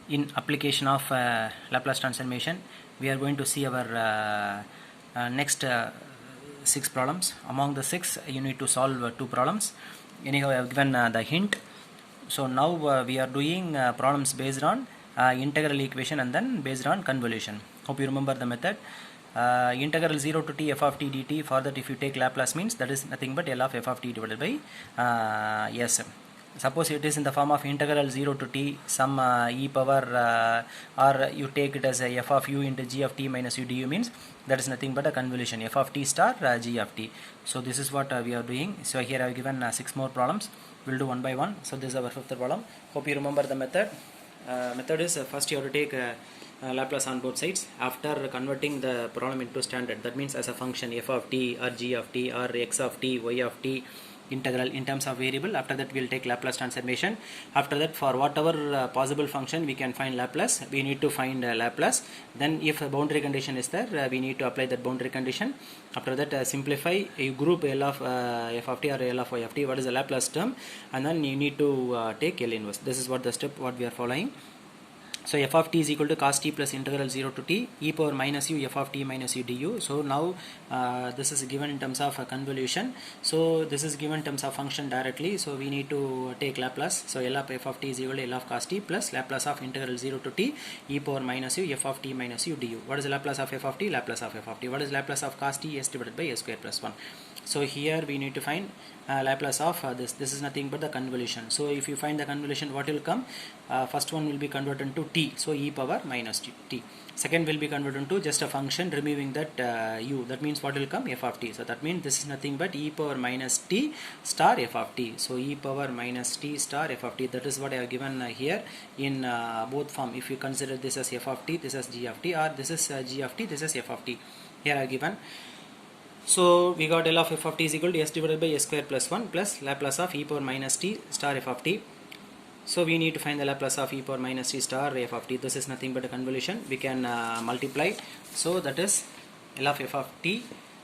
In application of Laplace transformation, we are going to see our next 6 problems. Among the 6, you need to solve 2 problems. Anyhow, I have given the hint. So now we are doing problems based on integral equation and then based on convolution. Hope you remember the method. Integral 0 to t f of t dt, for that if you take Laplace means that is nothing but L of f of t divided by s. Suppose it is in the form of integral 0 to t some e power or you take it as a f of u into g of t minus u du, means that is nothing but a convolution f of t star g of t. So this is what we are doing. So here I have given 6 more problems. We'll do one by one. So this is our 5th problem. Hope you remember the method. Method is first you have to take Laplace on both sides. After converting the problem into standard, that means as a function f of t or g of t or x of t, y of t, integral in terms of variable. After that we will take Laplace transformation. After that, for whatever possible function we can find Laplace, we need to find Laplace. Then if a boundary condition is there, we need to apply that boundary condition. After that simplify, you group L of f of t or L of y of t, what is the Laplace term, and then you need to take L inverse. This is what the step what we are following. So f of t is equal to cos t plus integral 0 to t e power minus u f of t minus u du. So now this is given in terms of convolution. So this is given in terms of function directly. So we need to take Laplace. So L of f of t is equal to L of cos t plus Laplace of integral 0 to t e power minus u f of t minus u du. What is the Laplace of f of t? Laplace of f of t. What is Laplace of cos t? S divided by s square plus 1. So here we need to find Laplace of this. This is nothing but the convolution. So if you find the convolution, what will come? First one will be converted to t, so e power minus t. Second will be converted to just a function, removing that u. That means what will come? F of t. So that means this is nothing but e power minus t star f of t. So e power minus t star f of t. That is what I have given here in both form. If you consider this as f of t, this as g of t, or this is g of t, this is f of t. Here I have given. So we got L of f of t is equal to s divided by s square plus 1 plus Laplace of e power minus t star f of t. So we need to find the Laplace of e power minus t star f of t. This is nothing but a convolution. We can multiply. So that is L of f of t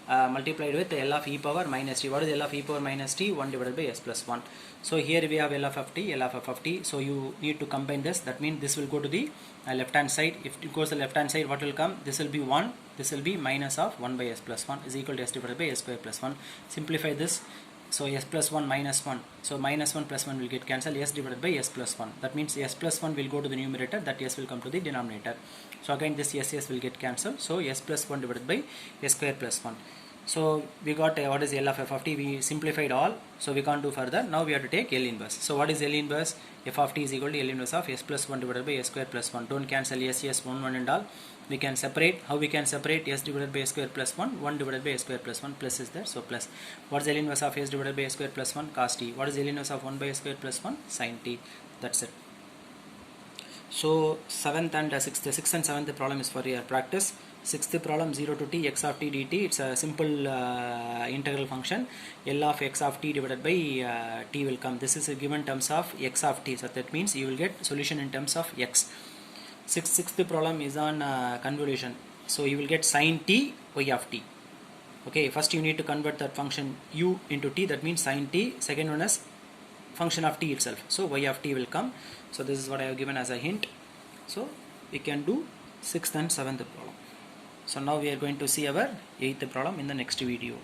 multiplied with L of e power minus t. What is L of e power minus t? 1 divided by s plus 1. So here we have L of f t, L of f of t. So you need to combine this. That means this will go to the left hand side. If it goes to the left hand side, what will come? This will be 1. This will be minus of 1 by s plus 1 is equal to s divided by s square plus 1. Simplify this. So s plus 1 minus 1. So minus 1 plus 1 will get cancelled. S divided by s plus 1. That means s plus 1 will go to the numerator. That s will come to the denominator. So again this s will get cancelled. So s plus 1 divided by s square plus 1. So we got what is L of f of t. We simplified all. So we can't do further. Now we have to take L inverse. So what is L inverse? F of t is equal to L inverse of s plus 1 divided by s square plus 1. Don't cancel s, 1, 1 and all. We can separate. How we can separate? S divided by s square plus 1, 1 divided by s square plus 1, plus is there. So plus. What is L inverse of s divided by s square plus 1? Cos t. What is L inverse of 1 by s square plus 1? Sin t. That's it. So 7th and 6th and 7th problem is for your practice. 6th problem 0 to t x of t dt. It's a simple integral function. L of x of t divided by t will come. This is given terms of x of t. So that means you will get solution in terms of x. 6th problem is on convolution. So you will get sin t y of t. Okay, first you need to convert that function u into t. That means sin t. Second one is function of t itself. So y of t will come. So this is what I have given as a hint. So we can do 6th and 7th problem. So now we are going to see our 8th problem in the next video.